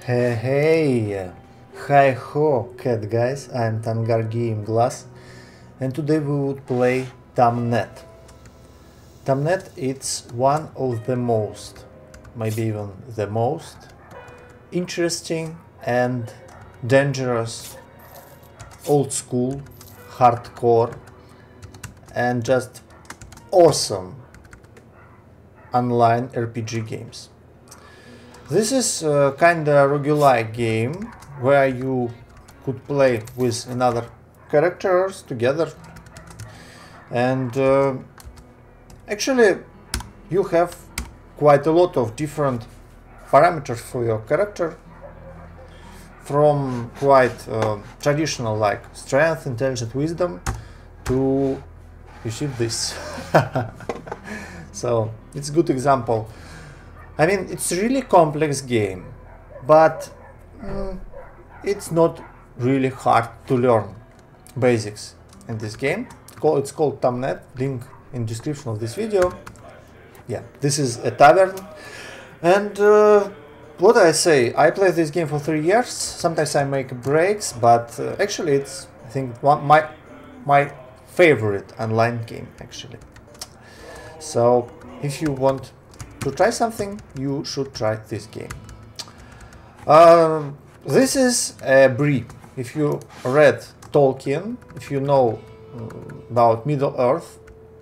Hey, hi ho, cat guys, I'm Tangar Game Glass, and today we would play TomeNET. TomeNET is one of the most, maybe even the most, interesting and dangerous, old school, hardcore, and just awesome online RPG games. This is a kinda roguelike game where you could play with another characters together, and actually you have quite a lot of different parameters for your character, from quite traditional like strength, intelligence, wisdom to you see this. So it's a good example. I mean, it's a really complex game, but it's not really hard to learn basics in this game. It's called TomeNET, link in description of this video. Yeah, this is a tavern, and what I say, I play this game for 3 years. Sometimes I make breaks, but actually it's, I think, my favorite online game actually. So if you want to try something, you should try this game. This is a Brie. If you read Tolkien, if you know about Middle Earth,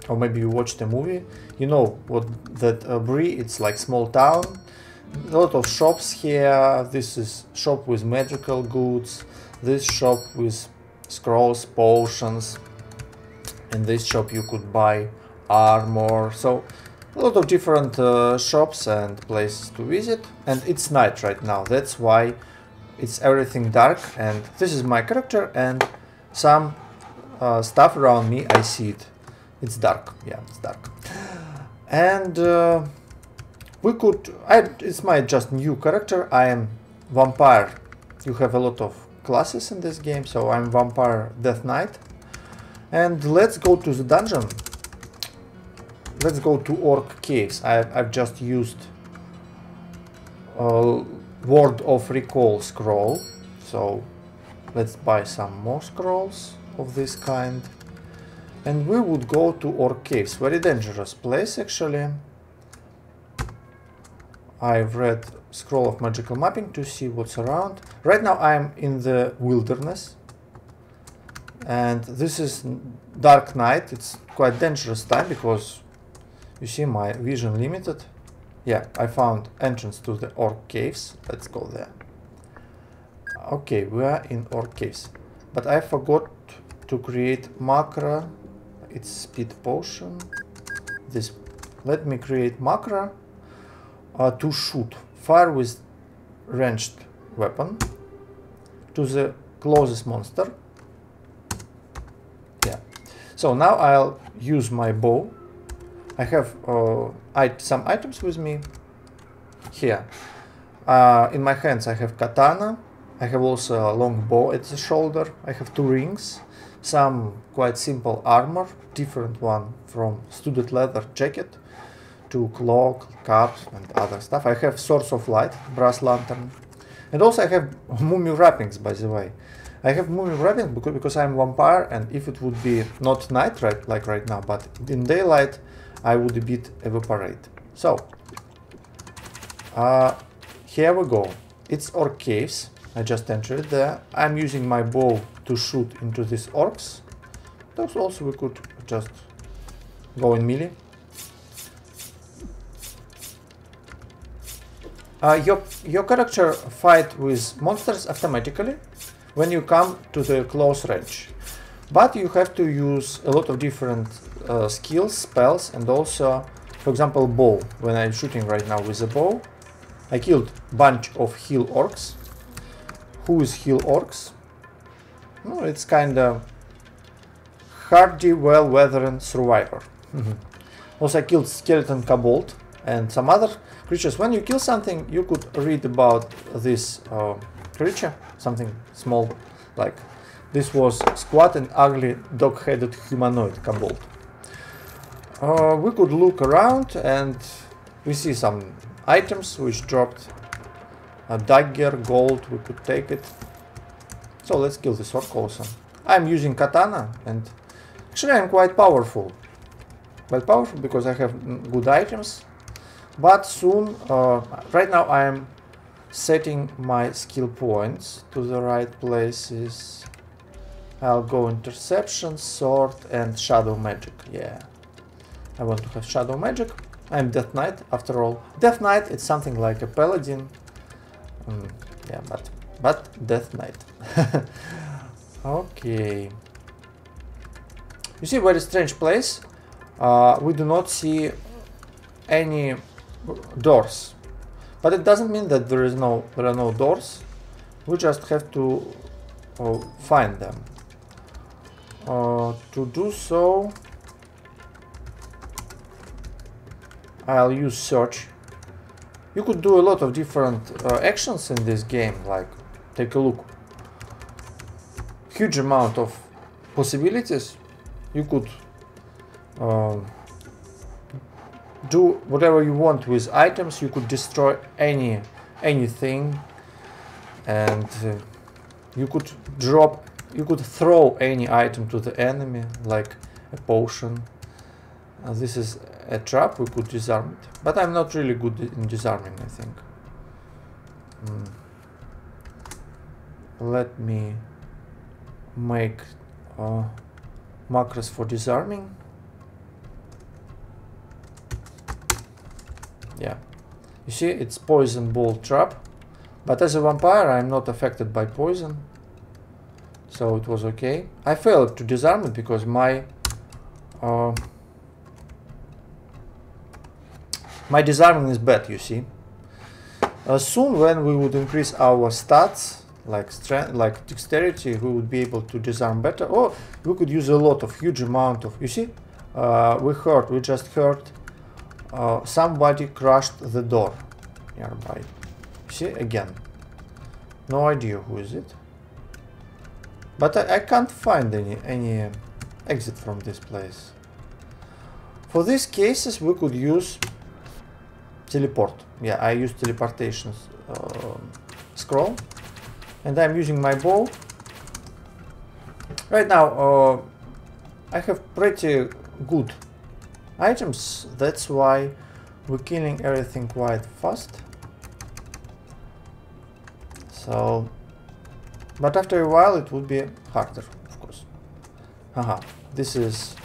or maybe you watched a movie, you know what that Brie. It's like small town, a lot of shops here. This is shop with magical goods, this shop with scrolls, potions, in this shop you could buy armor. So a lot of different shops and places to visit, and it's night right now, that's why it's everything dark, and this is my character, and some stuff around me, I see it. It's dark, yeah, it's dark. And we could, it's my just new character. I am vampire. You have a lot of classes in this game, so I'm vampire death knight. And let's go to the dungeon. Let's go to Orc Caves. I've just used Word of Recall scroll, so let's buy some more scrolls of this kind. And we would go to Orc Caves, very dangerous place actually. I've read Scroll of Magical Mapping to see what's around. Right now I'm in the wilderness, and this is dark night. It's quite dangerous time because you see my vision limited. Yeah, I found entrance to the Orc Caves. Let's go there. Okay, we are in Orc Caves, but I forgot to create macro. It's speed potion. This, let me create macro to shoot fire with ranged weapon to the closest monster. Yeah. So now I'll use my bow. I have some items with me here. In my hands I have katana. I have also a long bow at the shoulder. I have 2 rings, some quite simple armor, different one from studded leather jacket to cloak, caps and other stuff. I have source of light, brass lantern, and also I have mummy wrappings, by the way. I have mummy wrappings because I'm vampire, and if it would be not night like right now, but in daylight, I would a bit evaporate. So here we go. It's Orc Caves. I just entered there. I'm using my bow to shoot into these orcs. Those also we could just go in melee. Your character fight with monsters automatically when you come to the close range, but you have to use a lot of different skills, spells, and also, for example, bow. When I'm shooting right now with a bow, I killed a bunch of hill orcs. Who is hill orcs? No, it's kind of hardy, well-weathered survivor. Also, I killed skeleton kobold and some other creatures. When you kill something, you could read about this creature, something small, like this was squat and ugly dog-headed humanoid kobold. We could look around and we see some items which dropped A dagger, gold, we could take it. So let's kill this orc also. I'm using katana and actually I'm quite powerful. Quite powerful because I have good items. But soon, right now I am setting my skill points to the right places. I'll go interception, sword and shadow magic. Yeah, I want to have shadow magic. I'm Death Knight after all. Death Knight, it's something like a paladin. Yeah, but Death Knight. Okay. You see, very strange place. We do not see any doors, but it doesn't mean that there are no doors. We just have to find them. To do so, I'll use search. You could do a lot of different actions in this game, like take a look. Huge amount of possibilities. You could do whatever you want with items. You could destroy anything, and you could throw any item to the enemy, like a potion. This is a trap, we could disarm it. But I'm not really good in disarming, I think. Let me make macros for disarming. Yeah. You see, it's poison ball trap. But as a vampire, I'm not affected by poison. So it was okay. I failed to disarm it because my disarming is bad, you see. Soon, when we would increase our stats, like strength, like dexterity, we would be able to disarm better. Or we could use a lot of huge amount of. You see, we just heard somebody crashed the door nearby. You see, again, no idea who is it. But I can't find any exit from this place. For these cases, we could use teleport. Yeah, I use teleportation scroll, and I'm using my bow. Right now, I have pretty good items. That's why we're killing everything quite fast. So, but after a while, it would be harder, of course. Haha, this is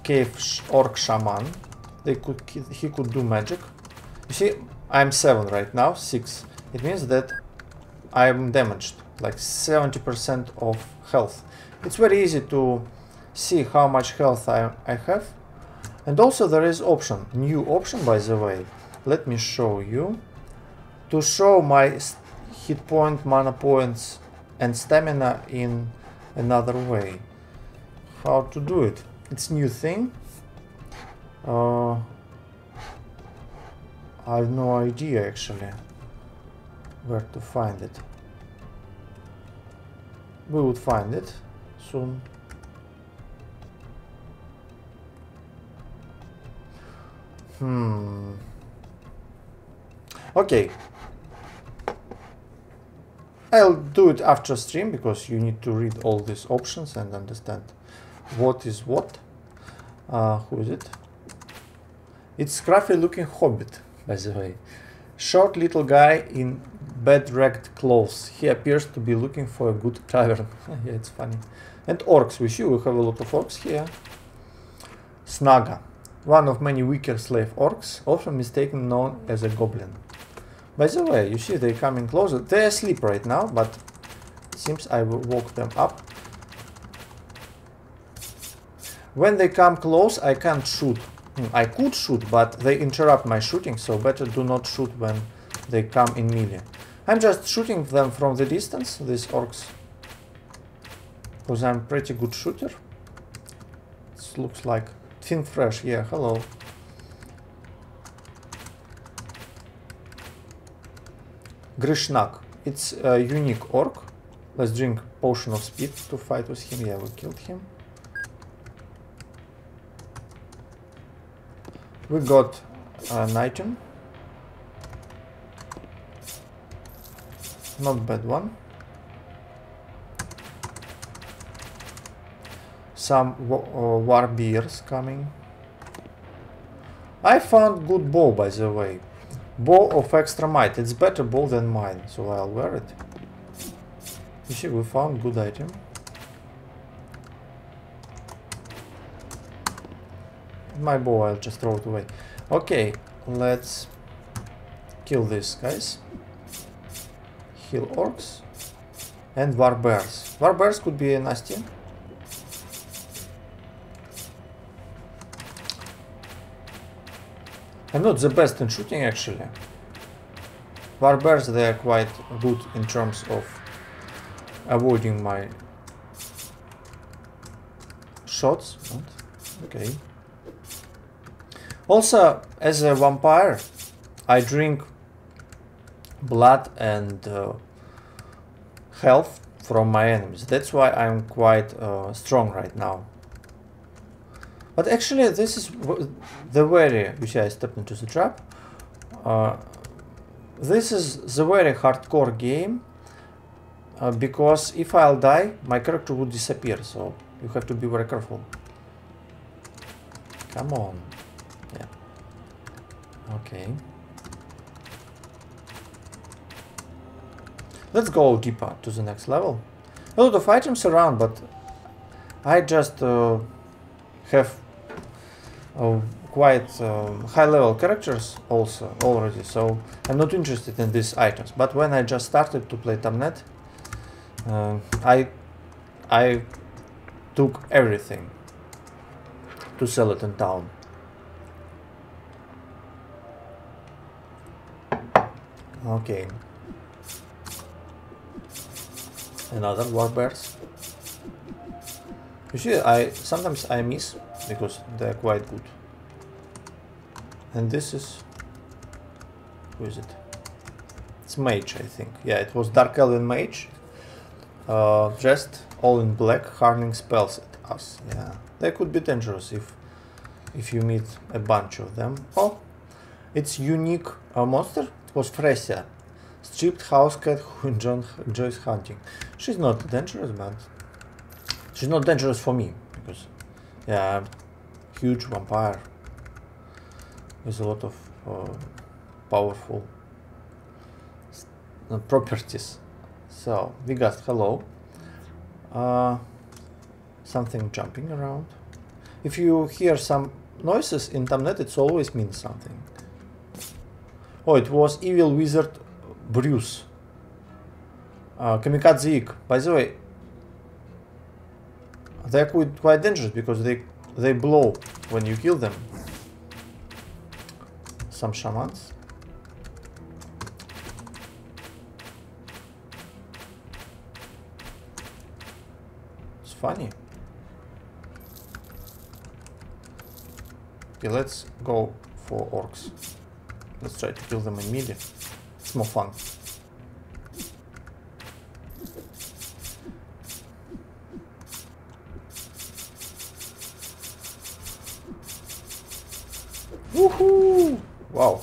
cave orc shaman. He could do magic. You see, I'm 7 right now, 6. It means that I'm damaged, like 70% of health. It's very easy to see how much health I have. And also there is option, new option by the way. Let me show you. To show my hit point, mana points and stamina in another way. How to do it? It's new thing. I have no idea actually where to find it. We would find it soon. Okay. I'll do it after stream because you need to read all these options and understand what is what. Who is it? It's scruffy looking hobbit, by the way. Short little guy in bed-ragged clothes. He appears to be looking for a good tavern. Yeah, it's funny. And orcs with you. We have a lot of orcs here. Snaga. One of many weaker slave orcs, often mistaken known as a goblin. By the way, you see they're coming closer. They're asleep right now, but it seems I will woke them up. When they come close, I can't shoot. I could shoot, but they interrupt my shooting, so better do not shoot when they come in melee. I'm just shooting them from the distance, these orcs, because I'm a pretty good shooter. This looks like Thin Fresh, yeah, hello. Grishnak, it's a unique orc. Let's drink potion of speed to fight with him. Yeah, we killed him. We got an item. not bad one. Some war beers coming. I found good bow, by the way. Bow of extra might. It's better bow than mine, so I'll wear it. You see, we found good item. My bow, I'll just throw it away. Okay, let's kill these guys. Heal orcs. And war bears. War bears could be nasty. I'm not the best in shooting, actually. War bears, they are quite good in terms of avoiding my shots. Okay. Also, as a vampire, I drink blood and health from my enemies. That's why I'm quite strong right now. But actually, this is the very... You see, I stepped into the trap. This is the very hardcore game. Because if I'll die, my character would disappear. So you have to be very careful. Come on. Yeah. Okay. Let's go deeper to the next level. A lot of items around, but I just have quite high level characters also already, so I'm not interested in these items. But when I just started to play TomeNET, I took everything to sell it in town. Okay. Another war bears. You see, sometimes I miss because they're quite good. And this is... Who is it? It's mage, I think. Yeah, it was Dark Elven mage. Dressed all in black, hardening spells at us. Yeah, they could be dangerous if you meet a bunch of them. Oh, it's unique monster. It was Fresia, stripped house cat who enjoys hunting. She's not dangerous, but she's not dangerous for me because, yeah, huge vampire with a lot of powerful properties. So we got hello. Something jumping around. If you hear some noises in TomeNET, it always means something. Oh, it was evil wizard Bruce. Kamikaze Eek. By the way, they're quite dangerous because they blow when you kill them. Some shamans. It's funny. Okay, let's go for orcs. Let's try to kill them in melee. It's more fun. Woohoo! Wow.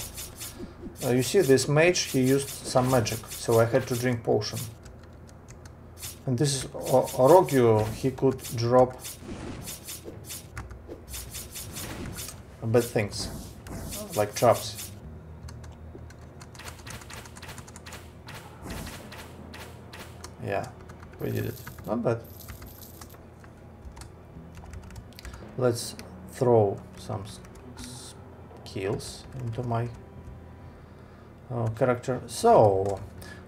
You see, this mage, he used some magic, so I had to drink potion. And this is Orogyo, he could drop bad things, like traps. Yeah, we did it. Not bad. Let's throw some skills into my character. So,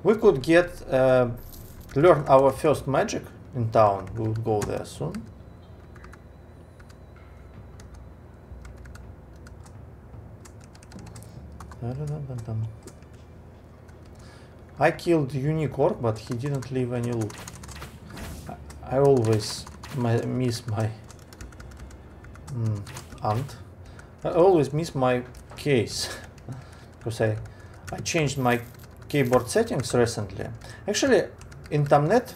we could get learn our first magic in town. We will go there soon. I killed unique orc, but he didn't leave any loot. I always miss my aunt. I always miss my case because I changed my keyboard settings recently. Actually, in TomeNET,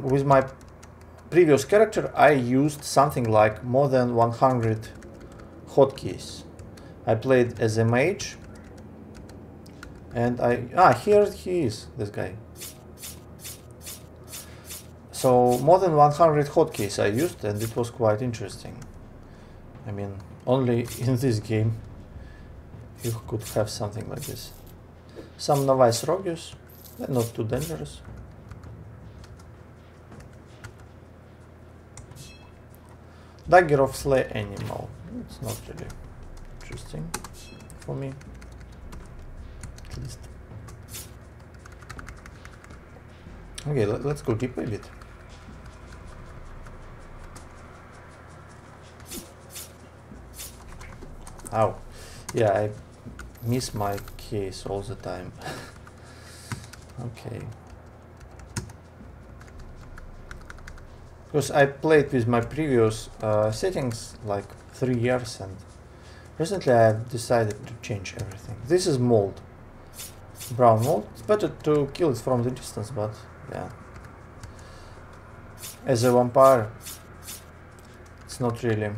with my previous character, I used something like more than 100 hotkeys. I played as a mage, And here he is, this guy. So more than 100 hotkeys I used, and it was quite interesting. I mean, only in this game you could have something like this. Some novice rogues, they're not too dangerous. Dagger of slay animal. It's not really interesting for me, at least. Okay, let's go deeper a bit. Ow. Yeah, I miss my case all the time. Okay. Because I played with my previous settings like 3 years, and recently I decided to change everything. This is mold. Brown mold. It's better to kill it from the distance, but yeah. As a vampire, it's not really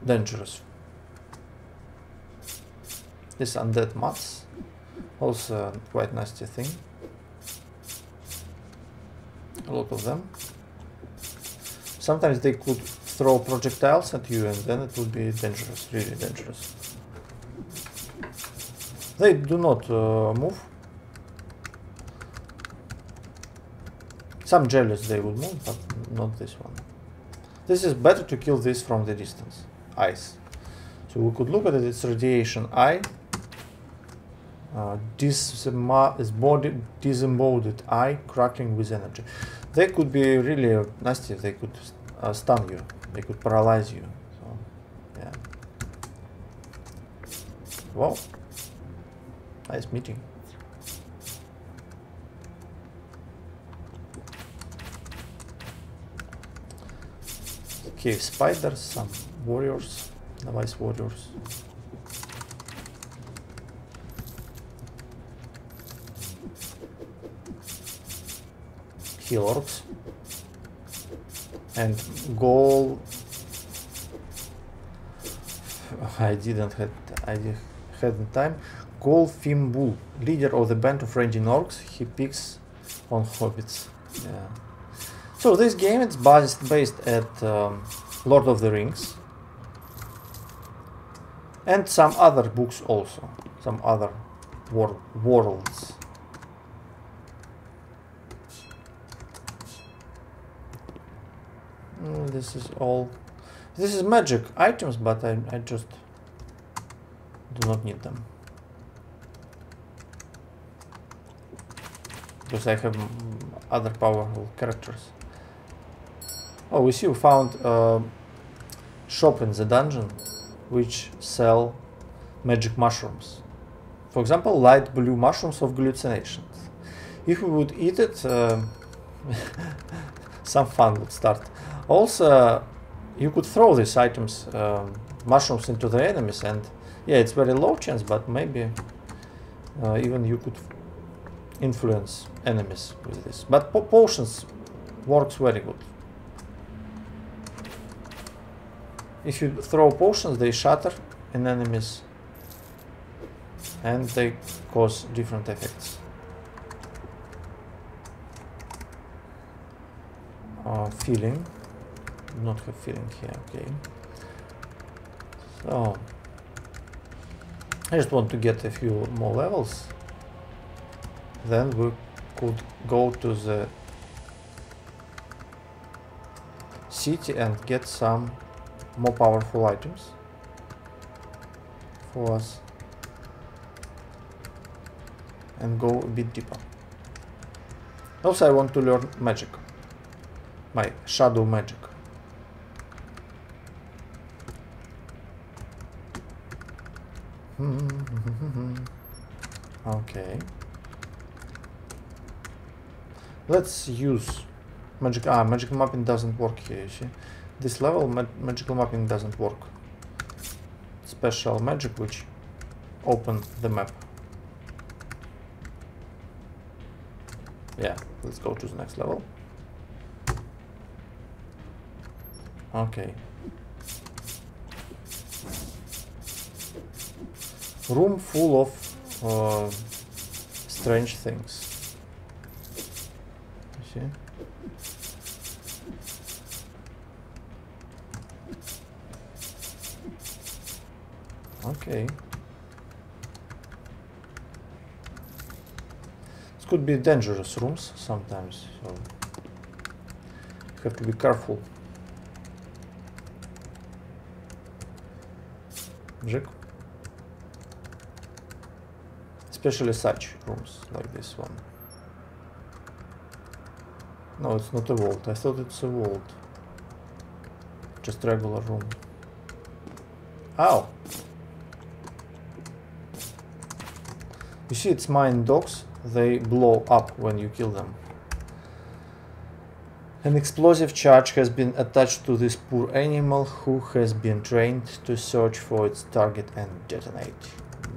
dangerous. This undead mats, also a quite nasty thing. A lot of them. Sometimes they could throw projectiles at you, and then it would be dangerous, really dangerous. They do not move. Some jellies they will move, but not this one. This is better to kill this from the distance. Ice. So we could look at it. It's radiation eye. Disembodied eye, crackling with energy. They could be really nasty. They could stun you. They could paralyze you. So, yeah. Wow. Nice meeting. Cave spiders, some warriors, novice warriors. Heal orcs. And goal. I hadn't time. Goal Fimbul, leader of the band of raging orcs. He picks on hobbits. Yeah. So this game is based at Lord of the Rings and some other books also, some other worlds. This is all. This is magic items, but I just do not need them because I have other powerful characters. Oh, we see we found a shop in the dungeon which sell magic mushrooms. For example, light blue mushrooms of hallucinations. If we would eat it, some fun would start. Also, you could throw these items, mushrooms, into the enemies, and yeah, it's very low chance, but maybe even you could influence enemies with this. But potions works very good. If you throw potions, they shatter in enemies and they cause different effects. Feeling. Do not have feeling here, okay. So I just want to get a few more levels. Then we could go to the city and get some more powerful items for us and go a bit deeper. Also, I want to learn magic, my shadow magic. Okay, let's use magic. Magic mapping doesn't work here, you see. This level, magical mapping doesn't work. Special magic which open the map. Yeah, let's go to the next level. room full of strange things. You see? Okay. This could be dangerous rooms sometimes, so you have to be careful. Jack. Especially such rooms like this one. No, it's not a vault. I thought it's a vault. Just regular room. Ow! You see, it's mine dogs. They blow up when you kill them. An explosive charge has been attached to this poor animal who has been trained to search for its target and detonate.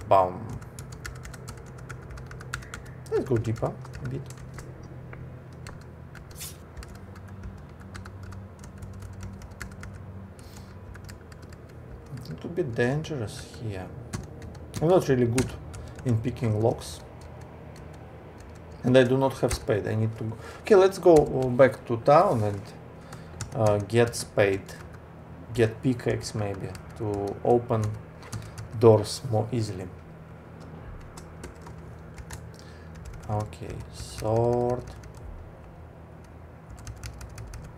Bam. Let's go deeper a bit. It would be dangerous here. I'm not really good in picking locks. And I do not have spade. I need to go. Okay, let's go back to town and get spade. Get pickaxe maybe to open doors more easily. Okay, sword.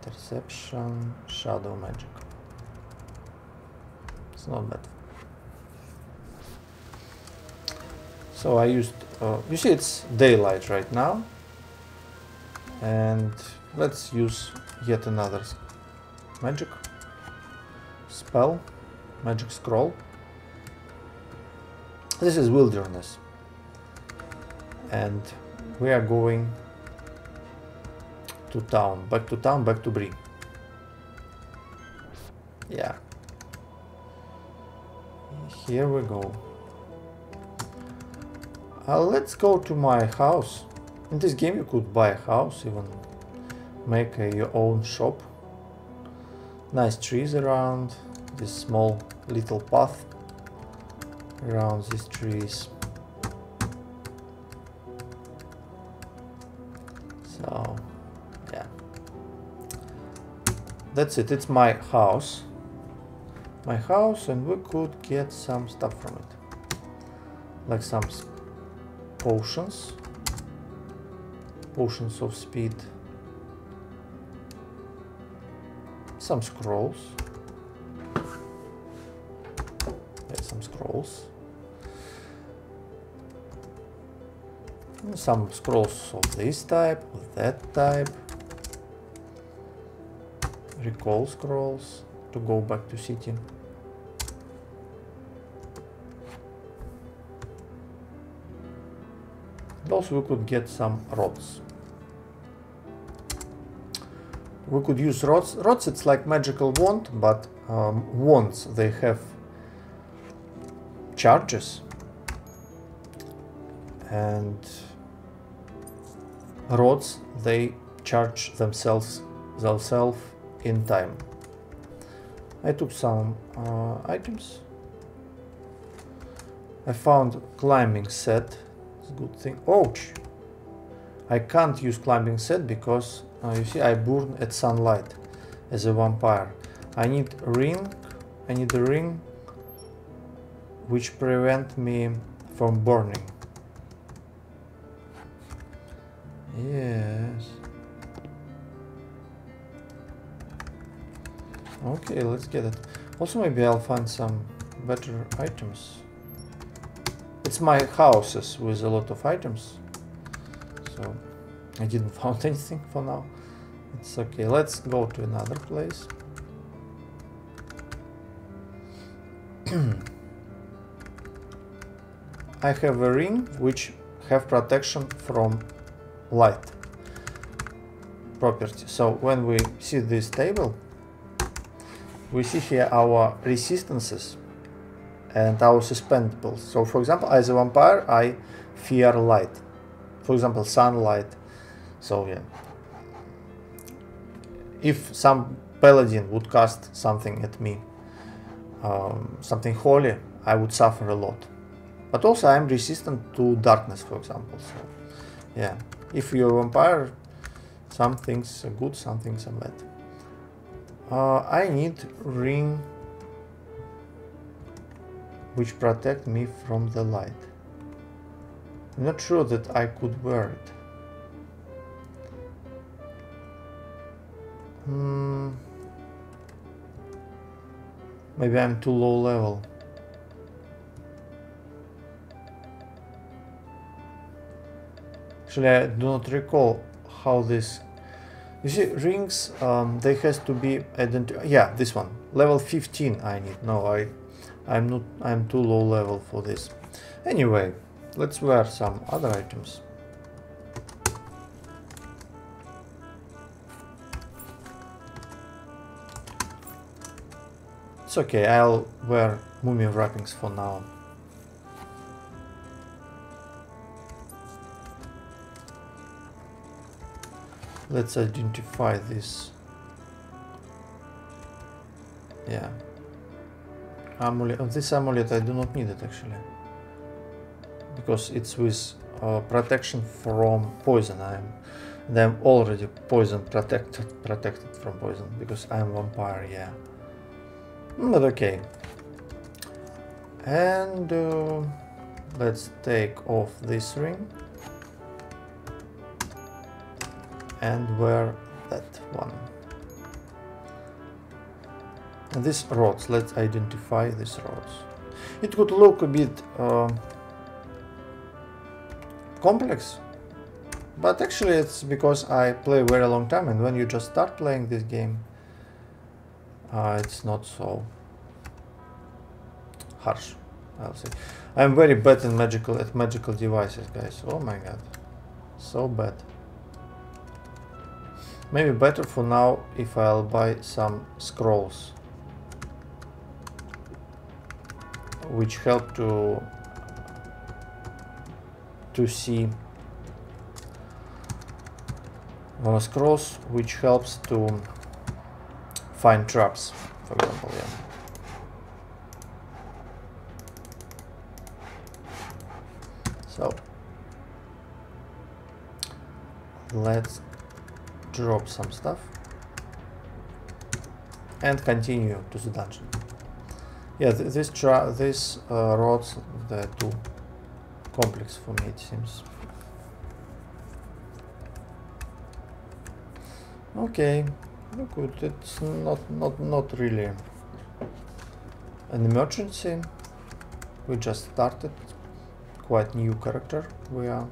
Interception. Shadow magic. It's not bad. So I used, you see it's daylight right now, and let's use yet another magic spell, magic scroll. This is wilderness, and we are going to town, back to Bree. Yeah, here we go. Let's go to my house. In this game you could buy a house, even make your own shop. Nice trees around, this small little path around these trees. So, yeah. That's it, it's my house. My house, and we could get some stuff from it. Like some potions of speed, some scrolls, and some scrolls of this type, of that type, recall scrolls to go back to city. Also, we could get some rods. We could use rods. Rods, it's like magical wand, but wands, they have charges, and rods, they charge themselves in time. I took some items. I found climbing set. Good thing. Ouch! I can't use climbing set because you see I burn at sunlight as a vampire. I need a ring. I need a ring which prevent me from burning. Yes. Okay, let's get it. Also, maybe I'll find some better items. It's my houses with a lot of items, so I didn't find anything for now. It's okay. Let's go to another place. I have a ring which have protection from light property. So when we see this table, we see here our resistances and our suspendables. So for example, as a vampire, I fear light. For example, sunlight. So yeah, if some paladin would cast something at me, something holy, I would suffer a lot. But also I'm resistant to darkness, for example. So yeah, if you're a vampire, some things are good, some things are bad. I need ring which protect me from the light. I'm not sure that I could wear it. Maybe I'm too low level. Actually, I do not recall how this. You see, rings, they has to be identified. Yeah, this one, level 15. I need. No, I'm not. I'm too low level for this. Anyway, let's wear some other items. It's okay. I'll wear mummy wrappings for now. Let's identify this. Yeah. Amulet. This amulet I do not need it actually, because it's with protection from poison. I'm already poison protected from poison because I'm vampire. Yeah. But okay. And let's take off this ring and wear that one. And these rods, let's identify these rods. It could look a bit complex, but actually it's because I play a very long time, and when you just start playing this game, it's not so harsh, I'll say. I'm very bad in magical devices, guys. Oh my god, so bad. Maybe better for now if I'll buy some scrolls, which help to see scrolls, which helps to find traps, for example. Yeah. So let's drop some stuff and continue to the dungeon. Yeah, these rods, they're too complex for me, it seems. Okay, good. It's not really an emergency. We just started. Quite new character we are.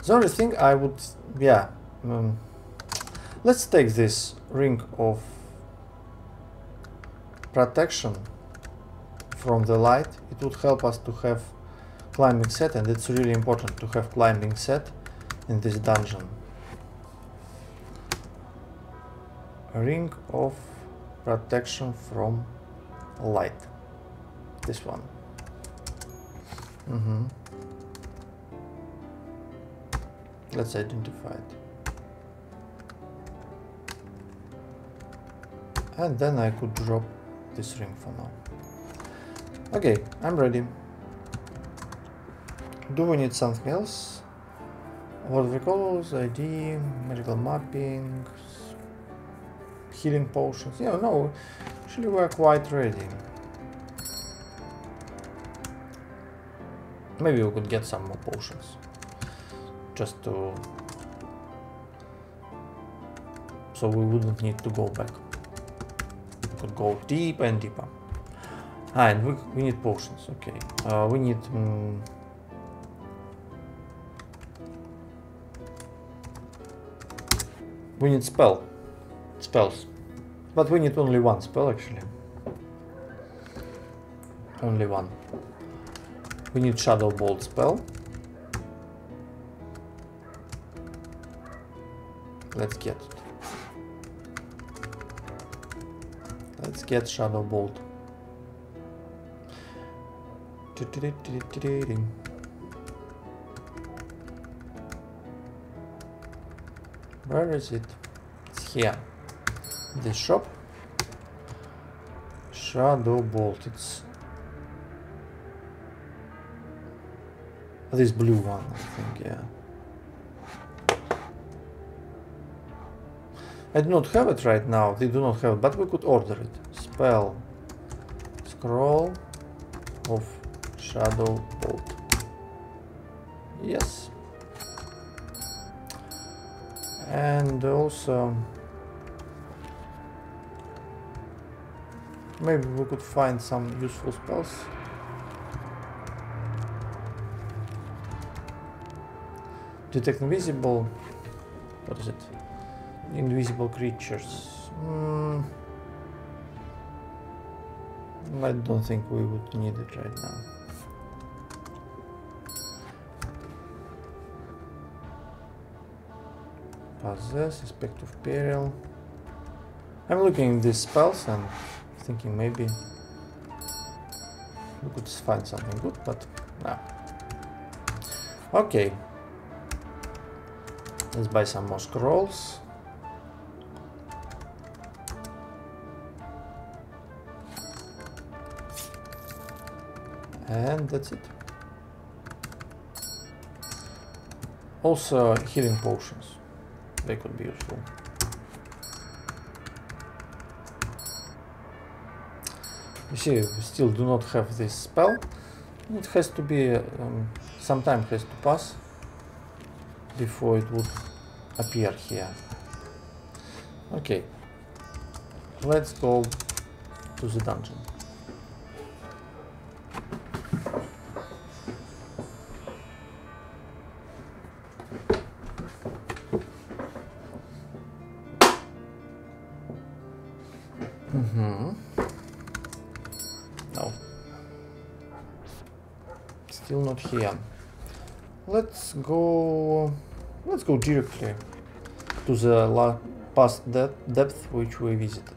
The only thing I would, yeah, let's take this ring of protection from the light. It would help us to have climbing set, and it's really important to have climbing set in this dungeon. A ring of protection from light. This one. Let's identify it. And then I could drop this ring for now. Okay, I'm ready. Do we need something else? What recalls, ID, medical mapping, healing potions? Yeah, no, actually we're quite ready. Maybe we could get some more potions, just to, so we wouldn't need to go back. We could go deeper and deeper. And we need potions. Okay, we need spells, but we need only one spell actually. Only one. We need Shadow Bolt spell. Let's get it. Let's get Shadow Bolt. Where is it? It's here. This shop. Shadow Bolt. It's This blue one, I think, yeah. I do not have it right now, they do not have it, but we could order it. Spell Scroll of Shadow Bolt. Yes. And also maybe we could find some useful spells. Detect invisible. What is it? Invisible creatures. I don't think we would need it right now. Possess, Aspect of Peril. I'm looking at these spells and thinking maybe we could find something good, but no. Okay. Let's buy some more scrolls. And that's it. Also healing potions. They could be useful. You see, we still do not have this spell. It has to be, some time has to pass before it would appear here. Okay, let's go to the dungeon. No, still not here. Let's go directly to the past depth which we visited.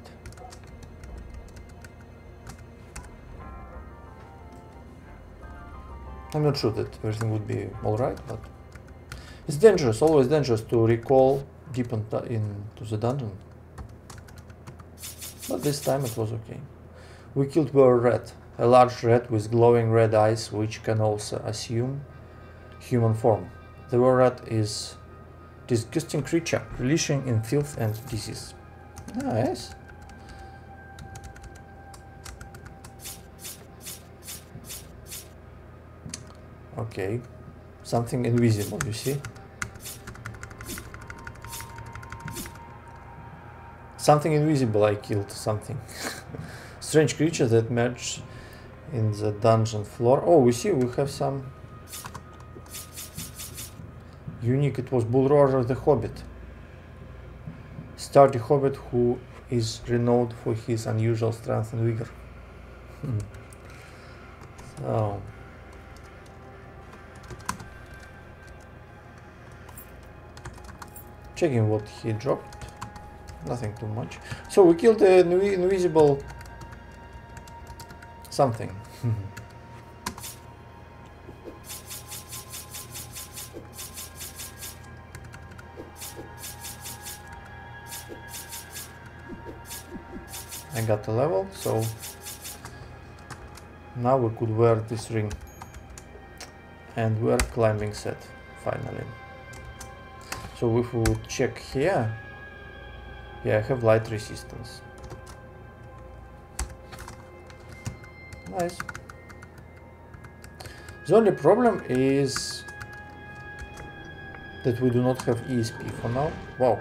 I'm not sure that everything would be alright, but it's dangerous, always dangerous to recall deep into the dungeon. But this time it was okay. We killed a rat, a large rat with glowing red eyes which can also assume human form. The rat is a disgusting creature, relishing in filth and disease. Nice. Okay, something invisible, you see? Something invisible, I killed something. Strange creature that emerged in the dungeon floor. Oh, we see, we have some unique. It was Bullroarer the Hobbit. Sturdy Hobbit who is renowned for his unusual strength and vigor. So, checking what he dropped. Nothing too much. So we killed the invisible something. I got a level, so now we could wear this ring and wear climbing set finally. So if we would check here, yeah, I have light resistance. Nice. The only problem is that we do not have ESP for now. Wow.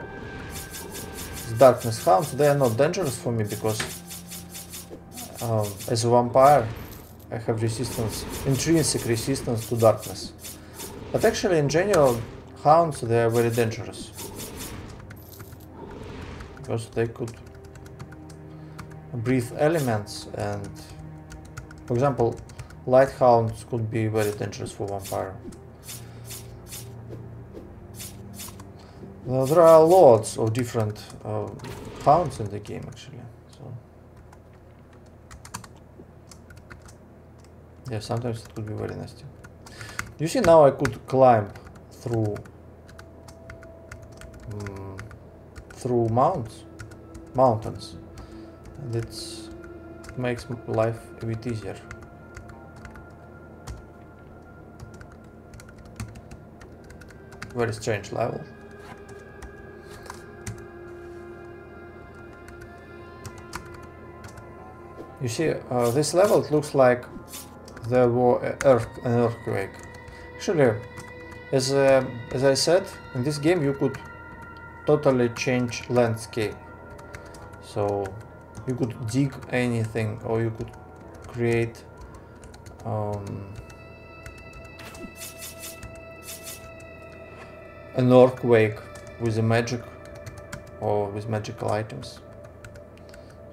These darkness hounds, they are not dangerous for me because as a vampire I have resistance, intrinsic resistance to darkness. But actually in general, hounds, they are very dangerous. Because they could breathe elements, and for example light hounds could be very dangerous for vampire. There are lots of different hounds in the game actually, so yeah, sometimes it could be very nasty. You see, now I could climb through mountains, and it makes life a bit easier. very strange level. You see, this level, it looks like there were an earthquake. Actually, as I said, in this game you could totally change landscape. So you could dig anything, or you could create an earthquake with a magic or with magical items.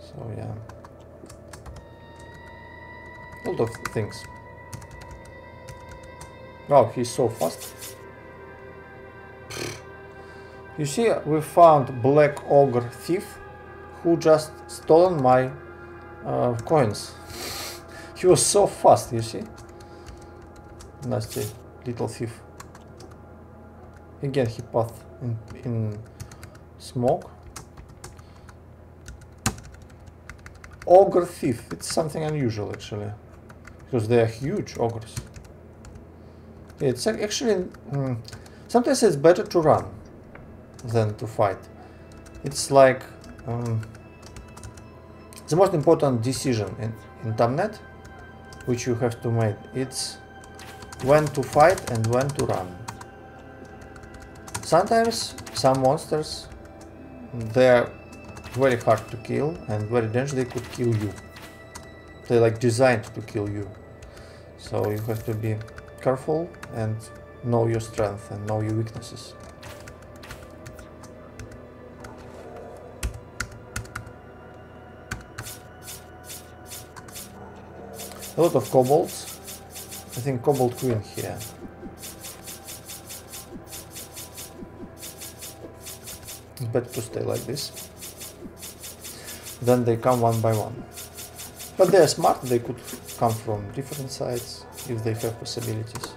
So yeah, a lot of things. Wow, he's so fast. You see, we found Black Ogre Thief who just stolen my coins. He was so fast, you see. Nasty little thief. Again, he passed in smoke. Ogre Thief, it's something unusual actually, because they are huge ogres. It's actually sometimes it's better to run than to fight. It's like the most important decision in TomeNET, which you have to make. It's when to fight and when to run. Sometimes some monsters, they're very hard to kill and very dangerous. They could kill you. They're like designed to kill you. So you have to be careful and know your strength and know your weaknesses. A lot of kobolds. I think Kobold Queen here. It's better to stay like this. Then they come one by one. But they are smart, they could come from different sides if they have possibilities.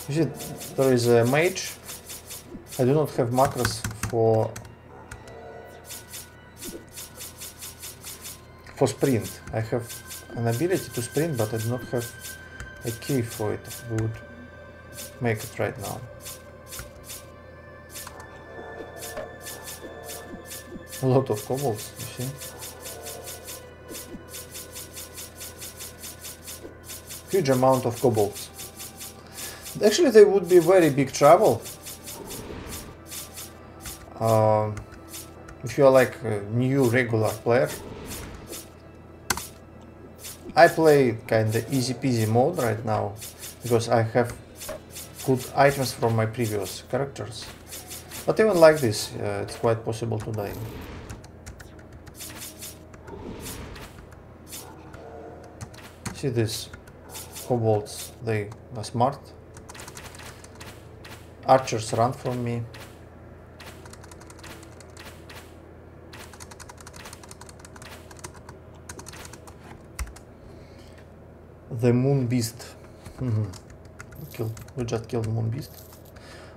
You see, there is a mage. I do not have macros for sprint. I have an ability to sprint, but I do not have a key for it. We would make it right now. A lot of kobolds, you see. Huge amount of kobolds. Actually, they would be very big trouble if you are like a new regular player. I play kinda easy peasy mode right now because I have good items from my previous characters. But even like this, it's quite possible to die. See these kobolds, they are smart. Archers run from me. The Moon Beast. We just killed the Moon Beast.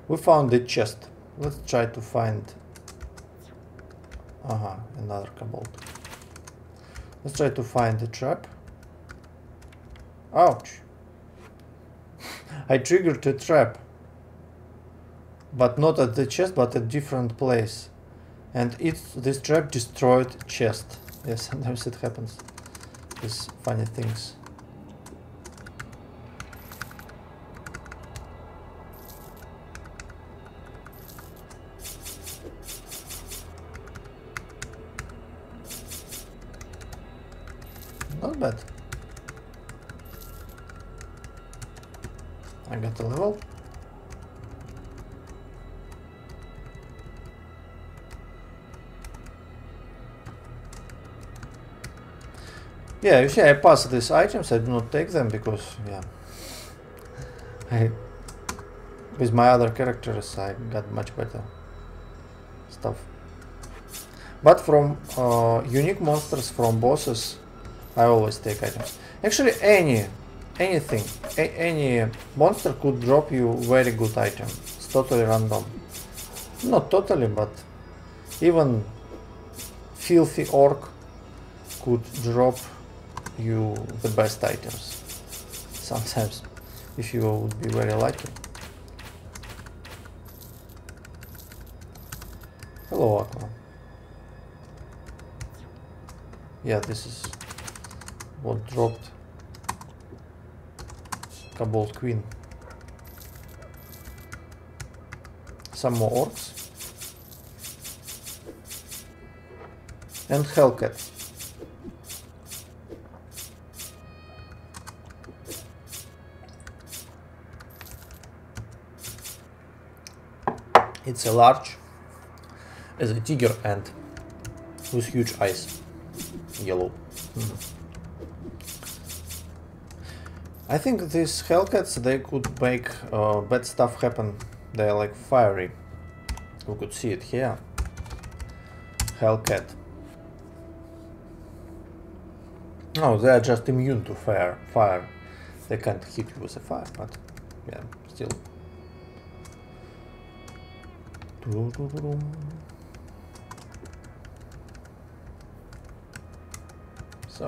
We found the chest. Let's try to find... another kobold. Let's try to find the trap. Ouch! I triggered a trap. But not at the chest, but at a different place. And this trap destroyed chest. Yes, sometimes it happens. These funny things. Not bad. I got a level. Yeah, you see, I pass these items. I do not take them because, yeah, with my other characters I got much better stuff. But from unique monsters, from bosses, I always take items. Actually, anything, any monster could drop you very good item. It's totally random. Not totally, but even filthy orc could drop you the best items. Sometimes, if you would be very lucky. Hello, Aqua. Yeah, this is what dropped Cobalt Queen. Some more orcs. And Hellcat. It's a large as a tiger ant with huge eyes. Yellow. I think these Hellcats, they could make bad stuff happen. They're like fiery. We could see it here. Hellcat. No, they are just immune to fire. They can't hit you with a fire, but yeah, still. So,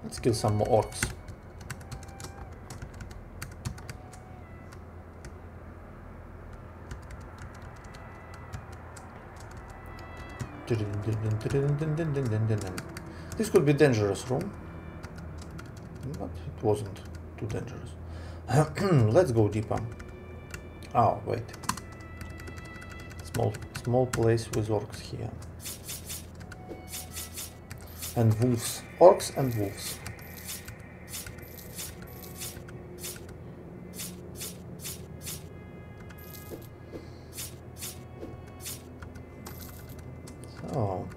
let's kill some more orcs. This could be dangerous room, but it wasn't too dangerous. Let's go deeper. Oh, wait. Small place with orcs here. And wolves. Orcs and wolves. So.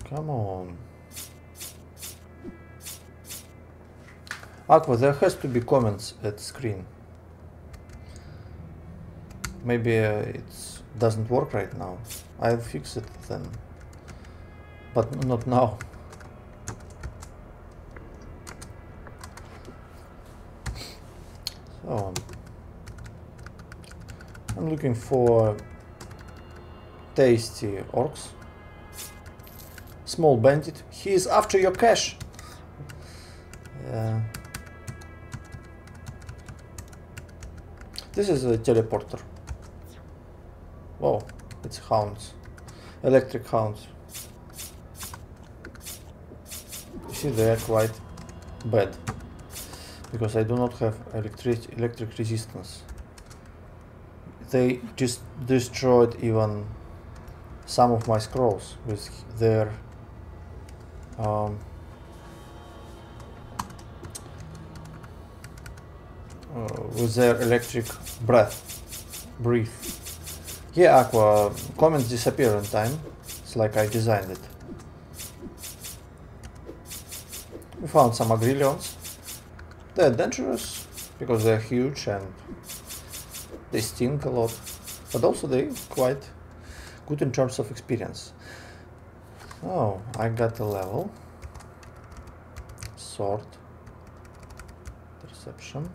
Come on. Aqua, there has to be comments at screen. Maybe it doesn't work right now. I'll fix it then. But not now. So, I'm looking for tasty orcs. Small bandit. He is after your cash. This is a teleporter. Whoa, it's hounds. Electric hounds. You see, they are quite bad. Because I do not have electric resistance. They just destroyed even some of my scrolls with their electric breath. Yeah, Aqua, comments disappear in time. It's like I designed it. We found some Agrillions. They're dangerous because they're huge and they stink a lot, but also they're quite good in terms of experience. Oh, I got a level. Sword. Perception.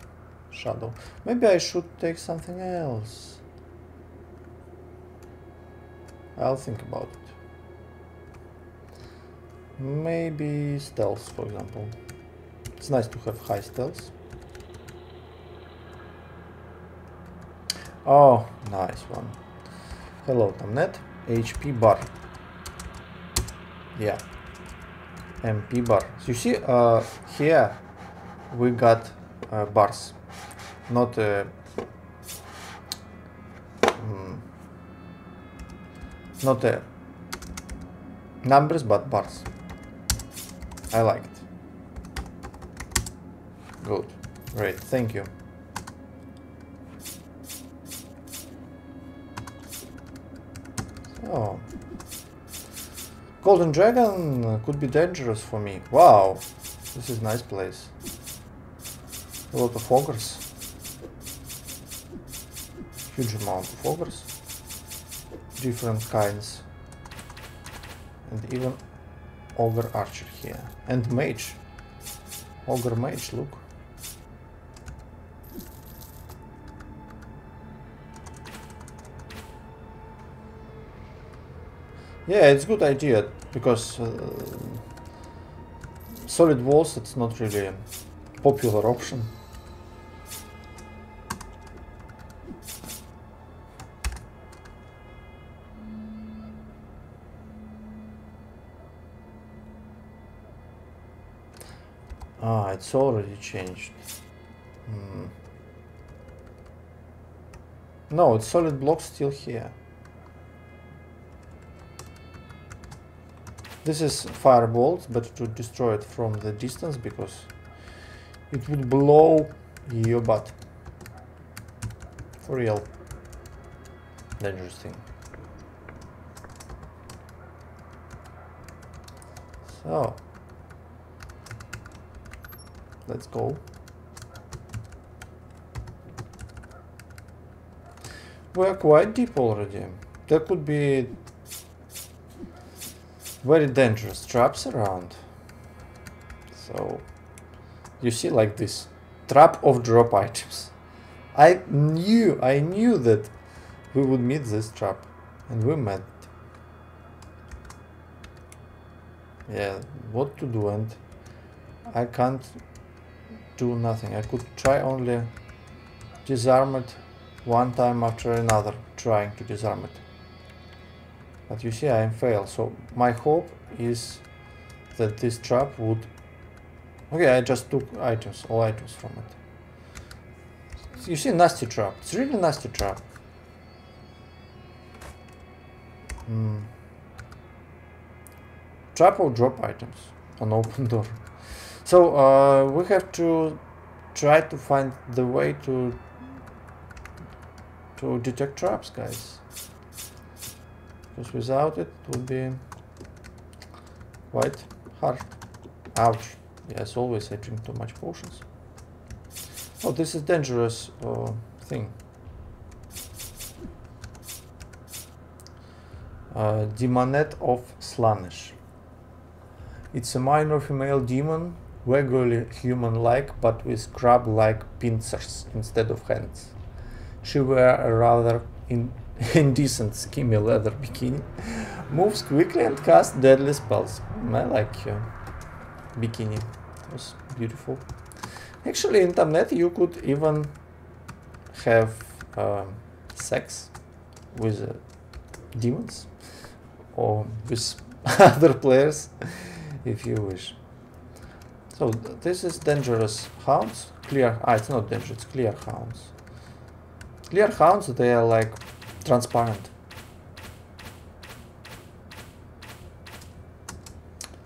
Shadow. Maybe I should take something else. I'll think about it. Maybe stealth, for example. It's nice to have high stealth. Oh, nice one. Hello, TomeNET. HP bar. Yeah. MP bar. So you see, here we got bars. Not numbers, but bars. I like it. Good. Great. Thank you. So, Golden Dragon could be dangerous for me. Wow. This is a nice place. A lot of ogres. Huge amount of ogres. Different kinds. And even ogre archer here. And mage. Ogre mage, look. Yeah, it's a good idea, because solid walls, it's not really a popular option. Ah, it's already changed. No, it's solid block still here. This is firebolt, but to destroy it from the distance because it would blow your butt. For real. Dangerous thing. So let's go. We're quite deep already. There could be very dangerous traps around. So you see, like this trap of drop items. I knew that we would meet this trap, and we met. Yeah, what to do, and I can't do nothing. I could try only disarm it one time after another, trying to disarm it. But you see, I am failed. So my hope is that this trap would... Okay, I just took items, all items from it. You see, nasty trap. It's really nasty trap. Trap or drop items on open door. So we have to try to find the way to detect traps, guys. Because without it, it would be quite hard. Ouch. Yes, always I drink too much potions. Oh, this is dangerous thing. Demonette of Slaanesh. It's a minor female demon, vaguely human-like, but with crab-like pincers instead of hands. She wears a rather indecent skinny leather bikini, moves quickly and casts deadly spells. I like your bikini. It was beautiful. Actually, in TomeNET you could even have sex with demons or with other players if you wish. So this is dangerous hounds. Clear. Ah, it's not dangerous. It's clear hounds. Clear hounds, they are like transparent.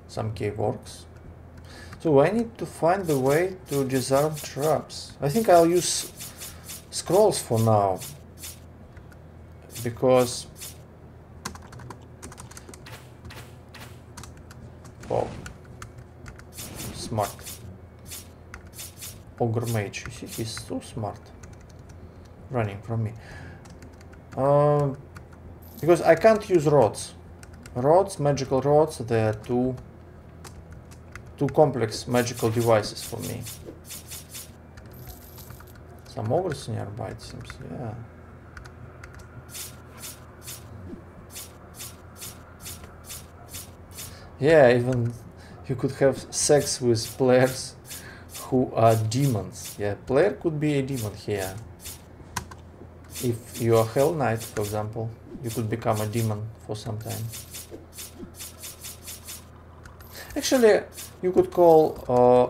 Some cave orcs. So I need to find the way to disarm traps. I think I'll use scrolls for now, because oh, smart ogre mage. You see, he's so smart, running from me. Because I can't use rods. Magical rods, they are too complex magical devices for me. Some ogres nearby, it seems, yeah. Yeah, even you could have sex with players who are demons. Yeah, player could be a demon here. If you are Hell Knight, for example, you could become a demon for some time. Actually, you could call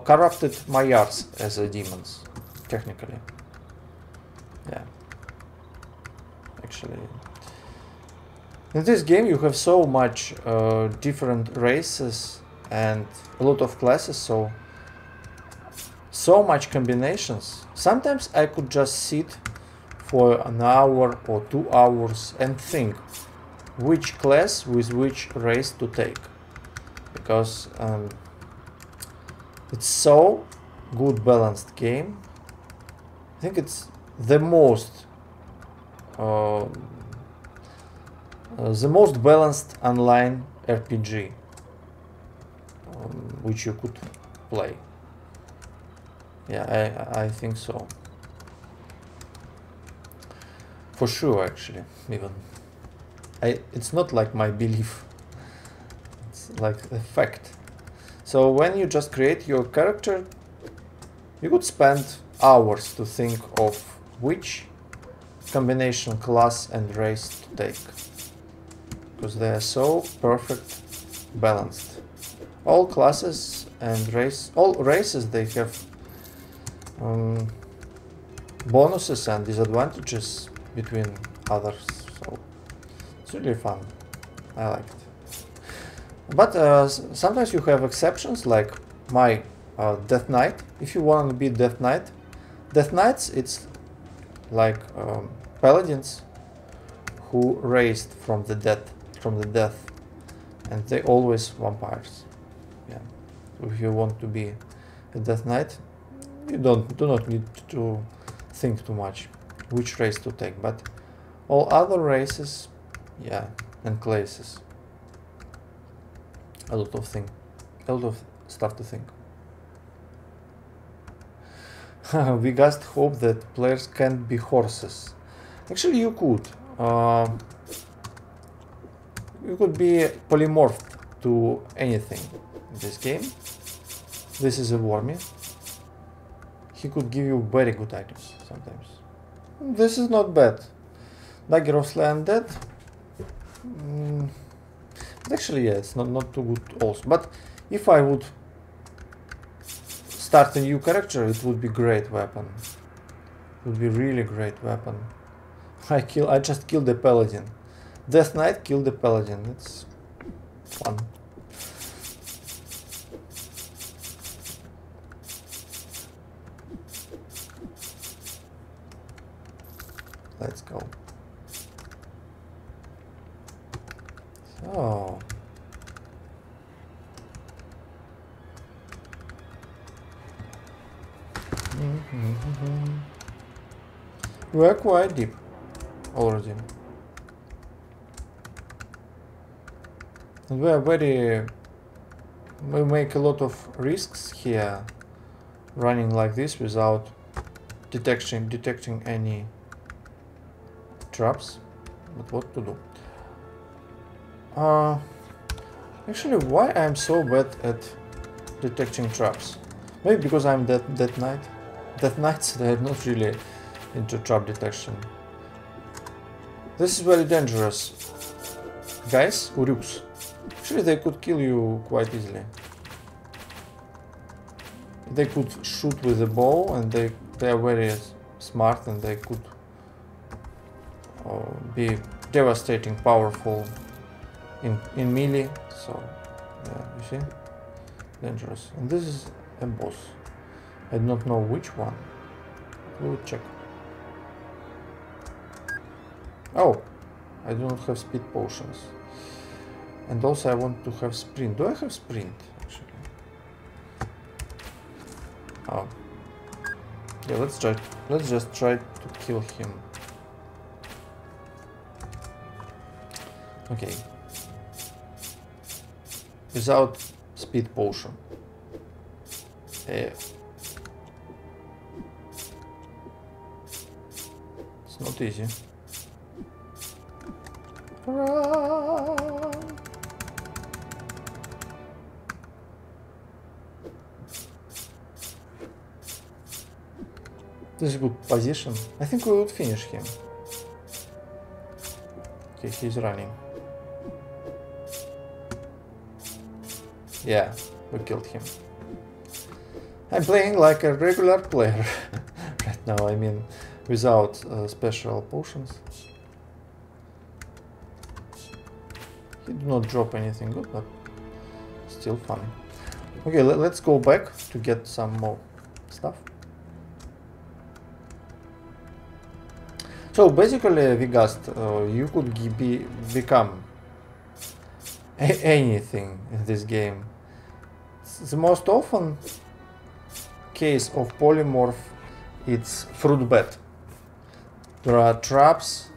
corrupted Mayars as a demons, technically. Yeah. Actually, in this game you have so much different races and a lot of classes, so much combinations. Sometimes I could just sit for an hour or 2 hours and think which class with which race to take, because it's so good balanced game. I think it's the most balanced online RPG which you could play. Yeah, I think so. For sure, actually, even. It's not like my belief. It's like a fact. So when you just create your character, you could spend hours to think of which combination, class and race to take, because they are so perfect balanced. All classes and race. All races, they have bonuses and disadvantages between others, so it's really fun. I like it. But sometimes you have exceptions, like my Death Knight. If you want to be Death Knight, Death Knights, it's like paladins who raised from the death, and they always vampires. Yeah. So if you want to be a Death Knight, you do not need to think too much which race to take, but all other races, yeah, and classes, a lot of stuff to think. We just hope that players can't be horses. Actually, you could. You could be polymorphed to anything in this game. This is a Wormy. He could give you very good items sometimes. This is not bad. Dagger of Slay Undead. Actually, yeah, it's not too good also. But if I would start a new character, it would be great weapon. It would be really great weapon. I just killed the paladin. Death Knight killed the paladin. It's fun. Let's go. So we're quite deep already. And we make a lot of risks here, running like this without detecting any traps. But what to do? Actually, why I'm so bad at detecting traps? Maybe because I'm Death Knight. Death Knights, they're not really into trap detection. This is very dangerous. Guys, Uryuks. Actually, they could kill you quite easily. They could shoot with a bow, and they are very smart, and they could be devastating, powerful in melee. So, yeah, you see, dangerous. And this is a boss. I do not know which one. We will check. Oh, I do not have speed potions. And also I want to have sprint. Do I have sprint, actually? Oh. Yeah, let's just try to kill him. Okay. Without speed potion. It's not easy. Hurrah! This is a good position. I think we would finish him. Okay, he's running. Yeah, we killed him. I'm playing like a regular player right now, I mean, without special potions. He did not drop anything good, but still fun. Okay, let's go back to get some more stuff. So basically, Vigast, you could become anything in this game. The most often case of polymorph, it's fruit bat. There are traps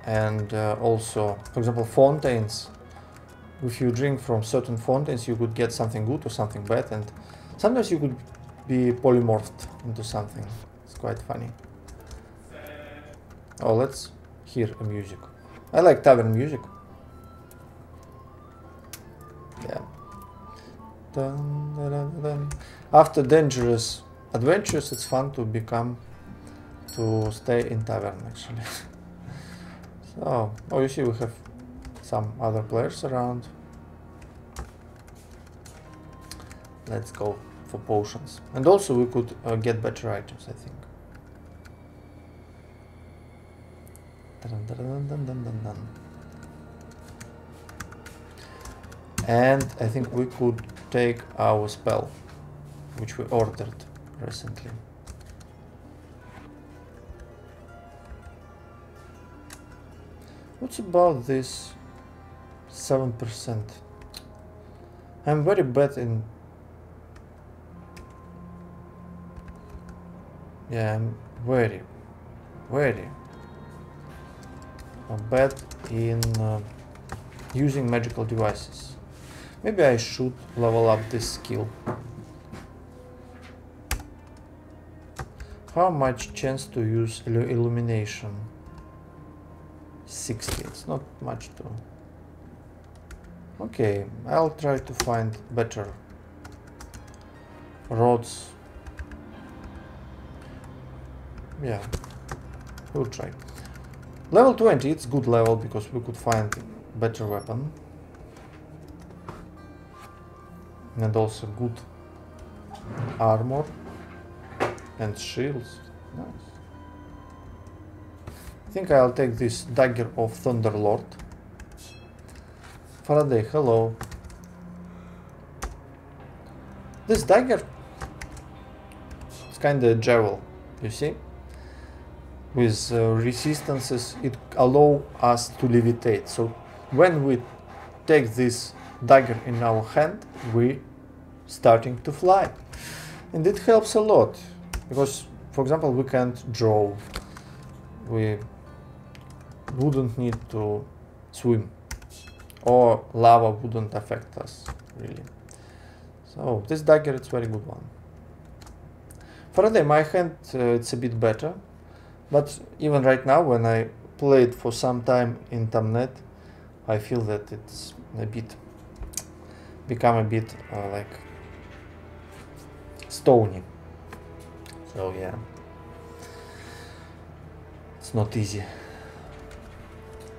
and also, for example, fountains. If you drink from certain fountains, you could get something good or something bad, and sometimes you could be polymorphed into something. It's quite funny. Oh, let's hear a music. I like tavern music. Yeah. Dun, dun, dun, dun. After dangerous adventures, it's fun to stay in tavern, actually. So, oh, you see, we have some other players around. let's go for potions. And also we could get better items, I think. Dun, dun, dun, dun, dun, dun, dun. And I think we could take our spell, which we ordered recently. What's about this 7%? I'm very bad in... Yeah, I'm very bad in using magical devices. Maybe I should level up this skill. How much chance to use illumination? 60. It's not much to... Okay, I'll try to find better rods. Yeah, we'll try. Level 20, it's good level because we could find better weapon. And also good armor and shields. Nice. I think I'll take this dagger of Thunderlord. Faraday, hello. This dagger, it's kind of a javel, you see? With resistances, it allows us to levitate. So when we take this dagger in our hand, we starting to fly. And it helps a lot. Because, for example, we can't draw. We wouldn't need to swim. Or lava wouldn't affect us, really. So, this dagger, it's a very good one. Faraday, my hand, it's a bit better. But even right now, when I played for some time in TomeNET, I feel that it's a bit, become a bit like stony. So yeah, it's not easy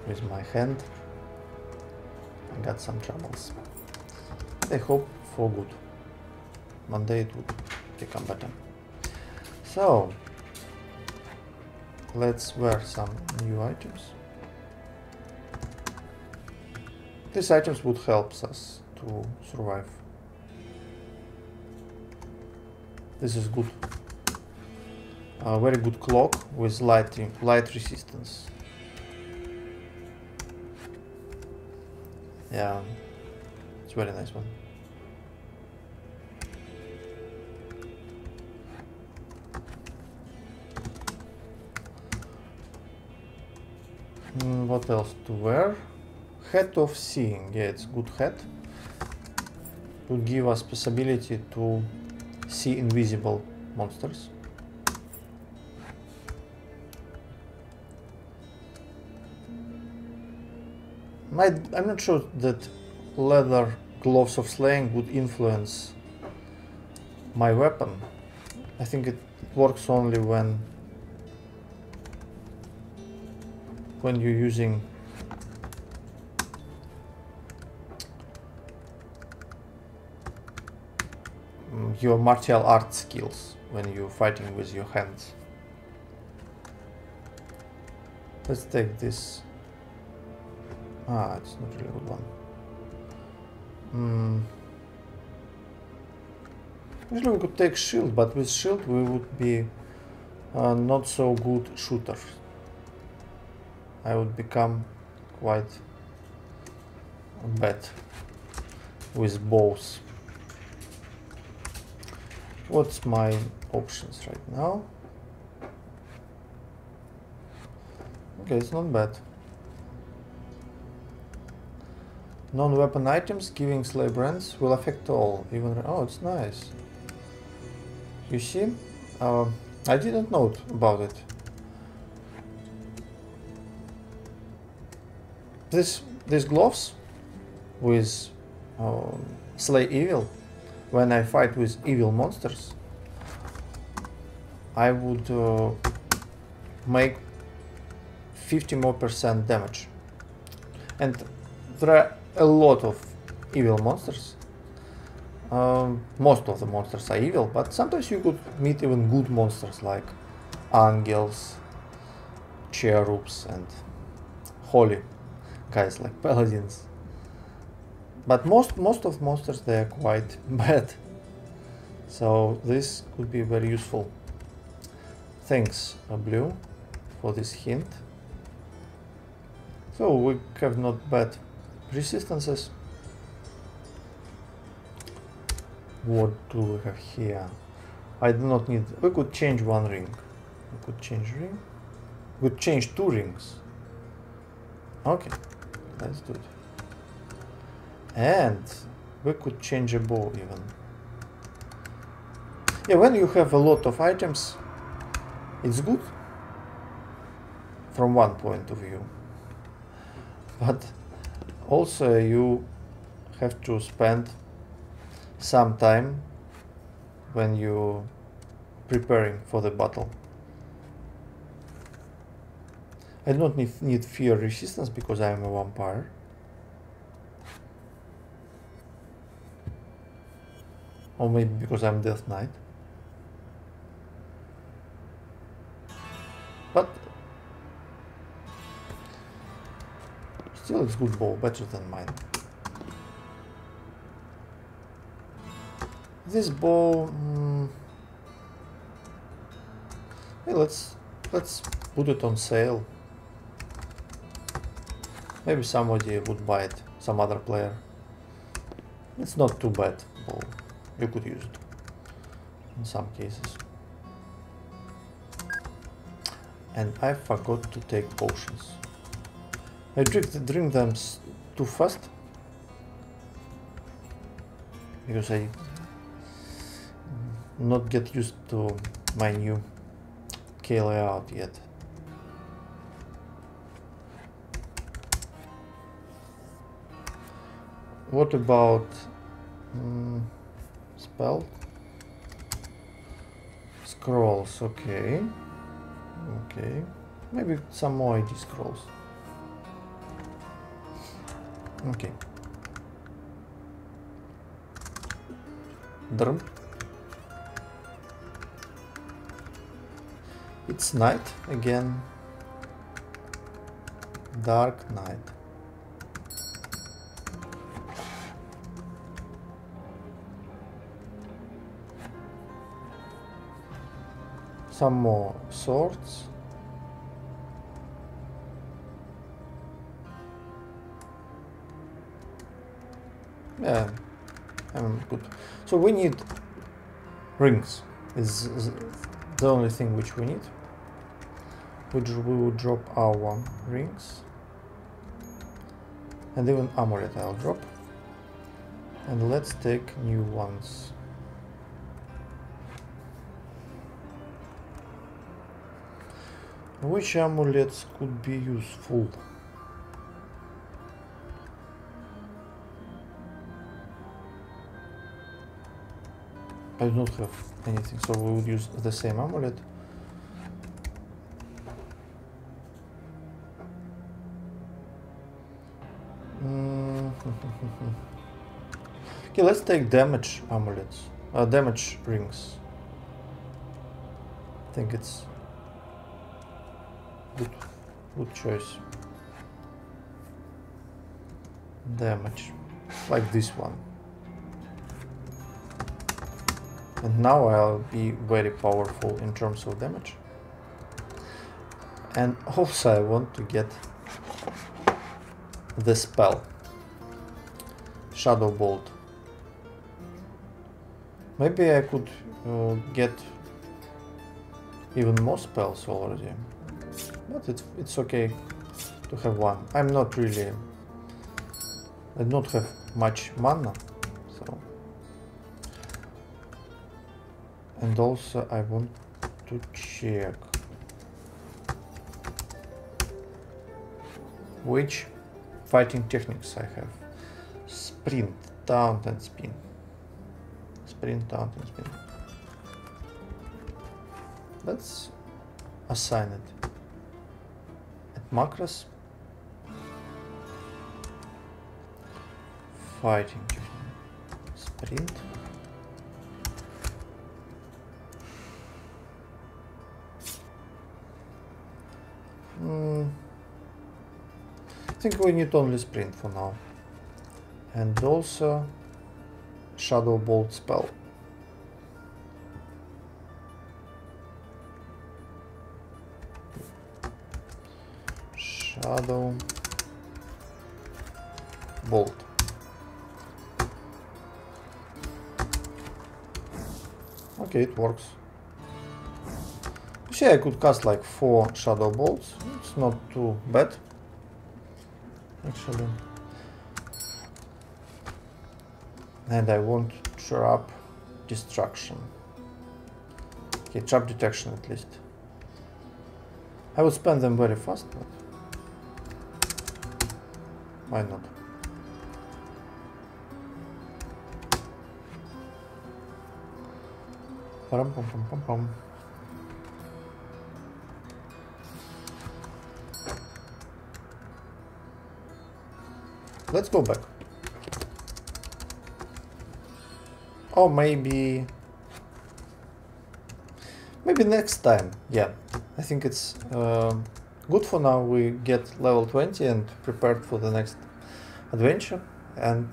with my hand. I got some troubles. I hope for good. One day it would become better. So let's wear some new items. These items would help us to survive. This is good. A very good cloak with light resistance. Yeah, it's a very nice one. What else to wear? Hat of Seeing. Yeah, it's a good hat. To give us possibility to see invisible monsters. I'm not sure that leather gloves of slaying would influence my weapon. I think it works only when you're using your martial arts skills, when you're fighting with your hands. Let's take this. Ah, it's not really a good one. Usually we could take shield, but with shield we would be not so good shooter. I would become quite bad with bows. What's my options right now? Okay, it's not bad. Non-weapon items giving slave brands will affect all, even... Oh, it's nice. You see? I didn't know about it. These gloves with slay evil, when I fight with evil monsters, I would make 50% more damage. And there are a lot of evil monsters. Most of the monsters are evil, but sometimes you could meet even good monsters like angels, cherubs, and holy guys like paladins. But most of monsters, they are quite bad. So this could be very useful. Thanks, Blue, for this hint. So we have not bad resistances. What do we have here? I do not need... We could change one ring. We could change ring. We could change 2 rings. Okay, let's do it. And we could change a bow even. Yeah, when you have a lot of items, it's good from one point of view. But also you have to spend some time when you preparing for the battle. I don't need fear resistance because I am a vampire. Or maybe because I'm Death Knight. But still it's good bow, better than mine. This bow, hey, let's put it on sale. Maybe somebody would buy it, some other player. It's not too bad bow. You could use it in some cases. And I forgot to take potions. I drink them too fast because I not get used to my new K layout yet. What about spell? Scrolls, okay. Okay. Maybe some more ID scrolls. Okay. Drum. It's night again. Dark night. Some more swords. Yeah, I'm good. So we need rings. Is the only thing which we need. We will drop our rings. And even amulet I'll drop. And let's take new ones. Which amulets could be useful? I do not have anything, so we would use the same amulet. Okay, let's take damage amulets, damage rings. I think it's good choice. Damage, like this one. And now I'll be very powerful in terms of damage. And also I want to get the spell. Shadow Bolt. Maybe I could get even more spells already. But it's okay to have one. I'm not really... I don't have much mana, so... And also I want to check which fighting techniques I have. Sprint, taunt and spin. Sprint, taunt and spin. Let's assign it. At macros. Fighting technique. Sprint. I think we need only sprint for now. And also Shadow Bolt spell. Shadow Bolt. Okay, it works. See, I could cast like 4 Shadow Bolts. It's not too bad, actually. And I want trap destruction. Okay, trap detection at least. I would spend them very fast, but why not? Pum pum pum pum pum. Let's go back. Or maybe next time. Yeah, I think it's good for now. We get level 20 and prepared for the next adventure. And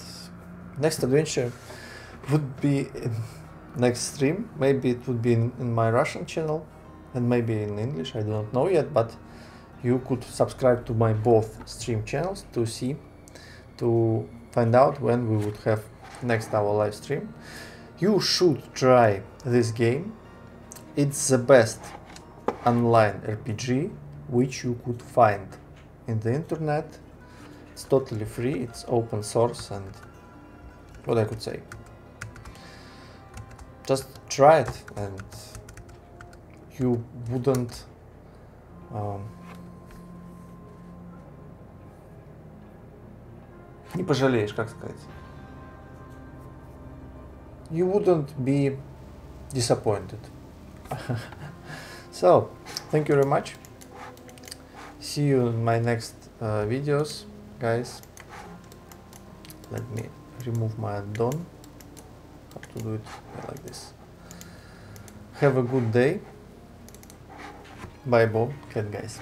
next adventure would be in next stream. Maybe it would be in my Russian channel and maybe in English. I don't know yet, but you could subscribe to my both stream channels to find out when we would have next our live stream. You should try this game. It's the best online RPG which you could find in the internet. It's totally free, it's open source, and what I could say, just try it and you wouldn't не пожалеешь, как сказать. You wouldn't be disappointed. So, thank you very much. See you in my next videos, guys. Let me remove my add-on. How to do it like this. Have a good day. Bye, Bob. Cat guys.